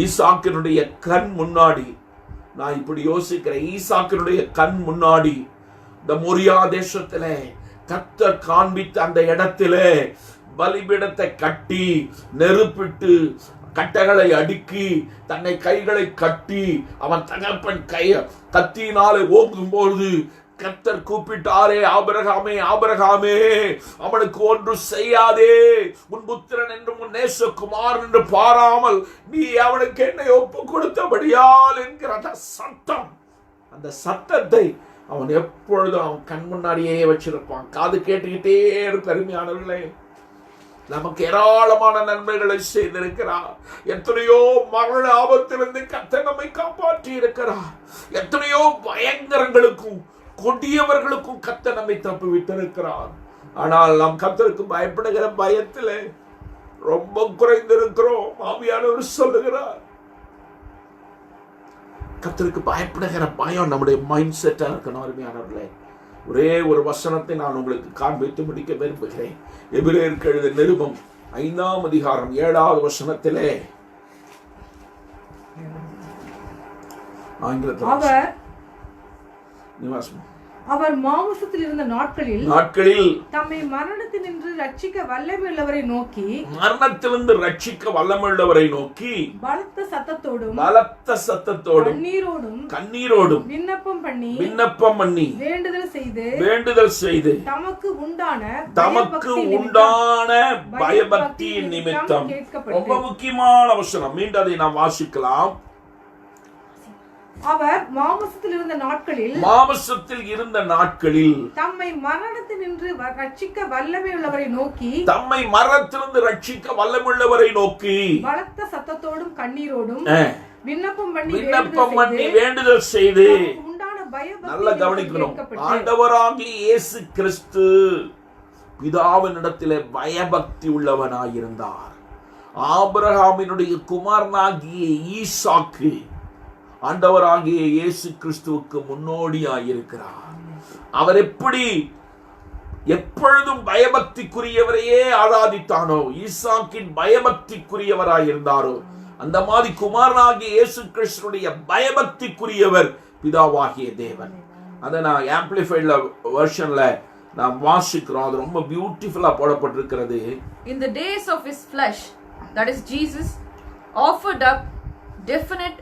ஈசாக்கினுடைய கண் முன்னாடி, நான் இப்படி யோசிக்கிறேன், ஈசாக்கினுடைய கண் முன்னாடி இந்த மோரியா தேசத்திலே கர்த்தர் காண்பித்த அந்த இடத்திலே பலிபீடத்தை கட்டி நெருப்பிட்டு கட்டைகளை அடுக்கி தன்னை கைகளை கட்டி அவன் தகப்பன் கத்தியினாலே ஓங்கும்போது கர்த்தர் கூப்பிட்டாரே, ஆபிரகாமே ஆபிரகாமே, அவனுக்கு ஒன்று செய்யாதே, உன் புத்திரன் என்று உன் நேசகுமாரன் என்று பாராமல் நீ அவனுக்கு என்னை ஒப்பு கொடுத்தபடியால் என்கிற அந்த சத்தம், அந்த சத்தத்தை அவன் எப்பொழுதும் அவன் கண் முன்னாடியே வச்சிருப்பான். காது கேட்டுக்கிட்டே இருக்கு. அருமையானவர்களே, நமக்கு ஏராளமான நன்மைகளை செய்திருக்கிறார். எத்தனையோ மரண ஆபத்திலிருந்து கர்த்தர் நம்மை காப்பாற்றி இருக்கிறார். எத்தனையோ பயங்கரங்களுக்கும் கொடியவர்களுக்கும் கர்த்தர் நம்மை தப்புவித்திருக்கிறார். ஆனால் நாம் கர்த்தருக்கு பயப்படுகிற பயத்தில் ரொம்ப குறைந்திருக்கிறோம். ஆவியானவர் சொல்லுகிறார், கர்த்தருக்கு பயப்படுகிற பயம் நம்முடைய மைண்ட் செட்டா இருக்கணும். அருமையானவர்களே, ஒரே ஒரு வசனத்தை நான் உங்களுக்கு காண்பித்து முடிக்க விரும்புகிறேன். எபிரேயருக்கு எழுதிய நிருபம் 5ஆம் அதிகாரம் 7வது வசனத்திலே அவர் மாம்சத்தில் இருந்த நாட்களில் தம்மை மரணத்தினின்று ரட்சிக்க வல்லமையுள்ளவரை நோக்கி பலத்த சத்தத்தோடும் கண்ணீரோடும் விண்ணப்பம் பண்ணி வேண்டுதல் செய்து தமக்கு உண்டான பயபக்தியின் நிமித்தம். ரொம்ப முக்கியமான வசனம், மீண்டும் அதை நாம் வாசிக்கலாம். அவர் மாம்சத்தில் இருந்த நாட்களில் தம்மை மரணத்தினின்று ரட்சிக்க வல்லமையுள்ளவரை நோக்கி பலத்த சத்தத்தோடும் கண்ணீரோடும் விண்ணப்பம் பண்ணி வேண்டுதல் செய்து உண்டான பயபக்தி. நல்ல கவனிக்கணும், ஆண்டவராகிய இயேசு கிறிஸ்து பிதாவினிடத்திலே பயபக்தி உள்ளவனாயிருந்தார். ஆபிரகாமினுடைய குமாரனாகிய ஈசாக்கு ஆண்டவராகிய இயேசு கிறிஸ்துவுக்கு முன்னோடியாயிருக்கிறார். அவர் எப்பொழுதும் பயபக்திக்குரியவரையே ஆராதித்தானோ, ஈசாக்கின் பயபக்திக்குரியவராயிருந்தாரோ, அந்த மாதிரி குமாரனாகிய இயேசு கிறிஸ்துடைய பயபக்திக்குரியவர் பிதாவாகிய தேவன். அதை நான் ஆம்பிளிஃபைட் வெர்ஷன்ல நாம் வாசிக்கிறோம். அது ரொம்ப பியூட்டிஃபுல்லா போடப்பட்டிருக்கிறது. In the days of his flesh, that is Jesus, offered up definite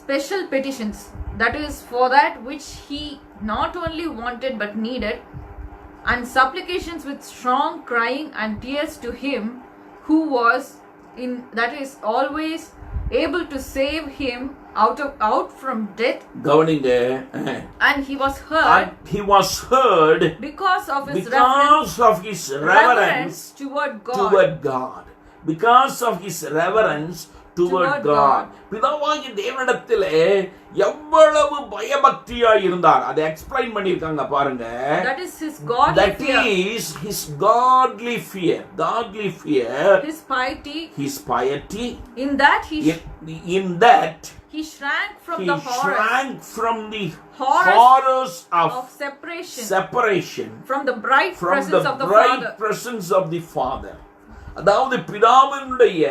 special petitions, that is for that which he not only wanted but needed, and supplications with strong crying and tears to him who was in, that is always able to save him out from death. And he was heard because of his reverence toward God. Because of his reverence toward God. பிதாவாகிய தேவனிடத்திலே எவ்வளவு பயபக்தியாய் இருந்தார். அதை explain பண்ணிருக்காங்க பாருங்க. That is his godly That fear. is his godly fear. Godly fear. His piety. His piety. In that in that he shrank from he the horrors. shrank from the Horrors horrors of separation from the bright from presence the of the bright Father. presence of the Father. அதாவது பிதாவினுடைய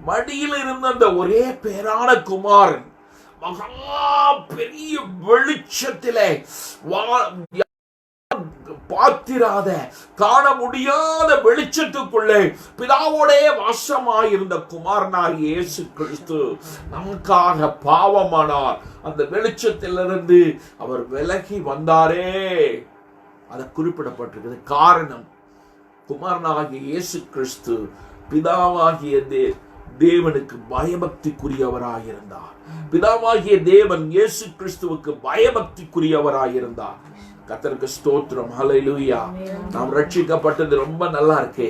மடியில் இருந்த அந்த ஒரே பேரான குமாரன் மகா பெரிய வெளிச்சத்திலே பார்த்திராத காண முடியாத வெளிச்சத்துக்குள்ளே பிதாவோடே வாசமாயிருந்த குமாரனாகிய இயேசு கிறிஸ்து நமக்காக பாவமானார். அந்த வெளிச்சத்திலிருந்து அவர் விலகி வந்தாரே, அது குறிப்பிடப்பட்டிருக்கிறது. காரணம், குமாரனாகிய இயேசு கிறிஸ்து பிதாவாகிய தேவனுக்கு பயபக்திக்குரியவராயிருந்தார். பிதாவாகிய தேவன் இயேசு கிறிஸ்துவுக்கு பயபக்திக்குரியவராயிருந்தார். கர்த்தருக்கு ஸ்தோத்திரம். ஹல்லேலூயா. நாம் ரட்சிக்கப்பட்டது ரொம்ப நல்லா இருக்கே.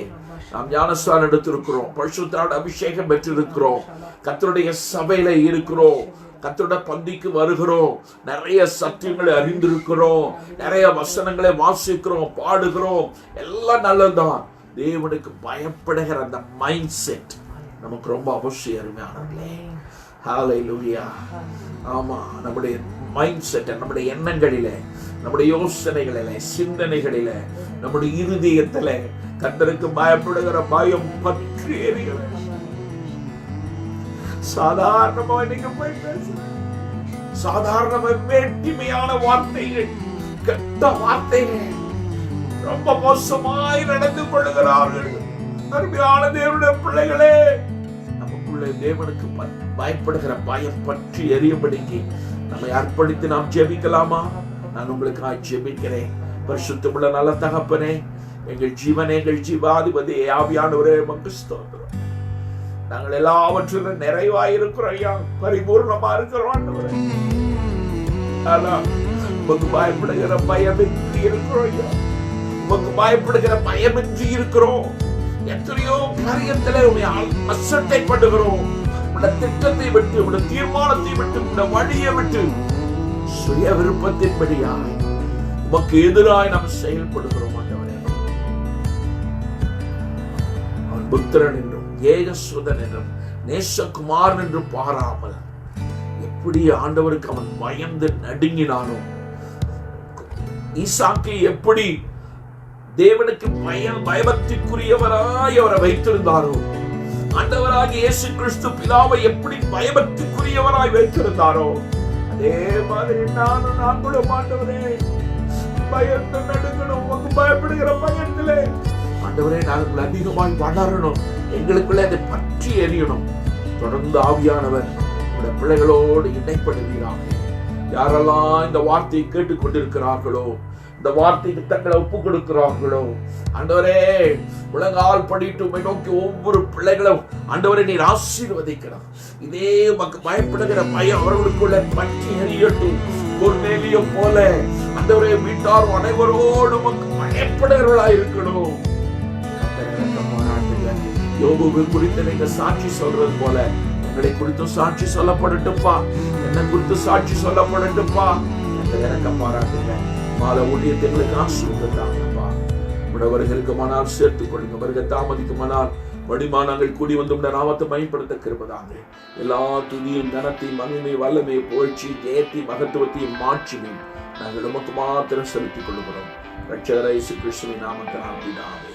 நாம் ஞானஸ்நானம் எடுத்திருக்கிறோம், பரிசுத்தாவின் அபிஷேகம் பெற்றிருக்கிறோம், கர்த்தருடைய சபையில இருக்கிறோம், கர்த்தருடைய பந்திக்கு வருகிறோம், நிறைய சத்தியங்களை அறிந்திருக்கிறோம், நிறைய வசனங்களை வாசிக்கிறோம், பாடுகிறோம், எல்லாம் நல்லதுதான். தேவனுக்கு பயப்படுகிற அந்த மைண்ட் செட் நமக்கு ரொம்ப அவசியம். அருமையானவர்களே, ஹல்லேலூயா. ஆமா, நம்முடைய மைண்ட் செட், நம்முடைய எண்ணங்களிலே, நம்முடைய யோசனைகளிலே, சிந்தனைகளிலே, நம்முடைய இருதயத்திலே கர்த்தருக்கு பயப்படுகிற பயம் பற்றி எரிகிறது. சாதாரணமா நீங்க போய் பேசுங்க, சாதாரணமா வேட்டிமையான வார்த்தைகள், கெட்ட வார்த்தைகள், ரொம்ப மோசமாய் நடந்து கொள்ளுகிறார்கள். அருமையான தேவனுடைய பிள்ளைகளே, நமக்குள்ள தேவனுக்கு பயப்படுகிற பயம் பற்றி எரியும்படிக்கு நம்மை அர்ப்பணித்து நாம் ஜெபிக்கலாமா? நான் உங்களுக்காக ஜெபிக்கிறேன். பரிசுத்தமுள்ள நல்ல தகப்பனே, எங்கள் ஜீவனே, எங்கள் ஜீவாதிபதி ஆவியானவரே, உமக்கு ஸ்தோத்திரம். நாங்கள் எல்லாவற்றிலும் நிறைவாயிருக்கிறோம் ஐயா, பரிபூர்ணமா இருக்கிறோம் ஆண்டவரே. ஆனா உமக்கு பயப்படுகிற பயமின்றி இருக்கிறோம் ஐயா, உமக்கு பயப்படுகிற பயமின்றி இருக்கிறோம். எத்தனையோ காரியத்திலே உம்மை அசட்டை பண்ணுகிறோம். உடைய திட்டத்தை விட்டு, உடைய தீர்மானத்தை விட்டு, உடைய வழியை விட்டு சுய விருப்பத்தின்படியாய் உமக்கு எதிராய் நாம் செயல்படுகிறோம் ஆண்டவரே. அவன் புத்திரன் என்றும் ஏகசுதன் என்றும் நேசகுமாரன் என்றும் பாராமல் எப்படி ஆண்டவருக்கு அவன் பயந்து நடுங்கினானோ, ஈசாக்கை எப்படி தேவனுக்கு பயபக்திக்குரியவராய் அவரை வைத்திருந்தாரோ, ஆண்டவராகிய இயேசு கிறிஸ்து பிதாவை எப்படி பயபக்திக்குரியவராய் வைத்திருந்தாரோ, அதே மாதிரி நாங்களும் ஆண்டவரே பயந்து நடுங்கணும். உமக்கு பயப்படுகிற பயத்திலே ஆண்டவரே நாங்கள் அதிகமாய் வளரணும், எங்களுக்குள்ளே அதை பற்றி எரியணும். தொடர்ந்து ஆவியானவர் உடைய பிள்ளைகளோடு இணைப்படுவீராக. யாரெல்லாம் இந்த வார்த்தையை கேட்டுக் கொண்டிருக்கிறார்களோ, இந்த வார்த்தைக்கு தங்களை ஒப்புக் கொடுக்கிறார்களோ, ஆண்டவரே உலகால் படிட்டு நோக்கி ஒவ்வொரு பிள்ளைகளும் ஆண்டவரை நீர் ஆசீர்வதிக்கிறார். இதே உமக்கு பயப்படுகிற பயம் அவர்களுக்குள்ள பற்றி எரியட்டும். கொர்நேலியை போல ஆண்டவரே வீட்டார் அனைவரோடு உமக்கு பயப்படுகிறவர்களா இருக்கணும். யோபுவை குறித்து நீங்க சாட்சி சொல்றது போல எங்களை குறித்து சாட்சி சொல்லப்படட்டும்பா, என்னை குறித்து சாட்சி சொல்லப்படட்டும்பா. எனக்கு பாராட்டுங்க. மாலை ஊழியத்தை எங்களுக்கு ஆசீர்வதித்தாங்கப்பா. வருகிறதுக்குமானால் சேர்த்துக் கொள்ளுங்க, வருக தாமதிக்குமானால் வடிமானங்கள் கூடி வந்து உடைய நாமத்தை பயன்படுத்த கிருபதாங்க. எல்லா துதியும் கனத்தையும் மகிமை வல்லமை புகழ்ச்சி ஜெயத்தை மகத்துவத்தையும் மாட்சிமையும் நாங்கள் உமக்கு மாத்திரம் செலுத்திக் கொள்கிறோம். ரட்சகர் இயேசு கிறிஸ்துவின் நாமத்தினால் பிதாவே.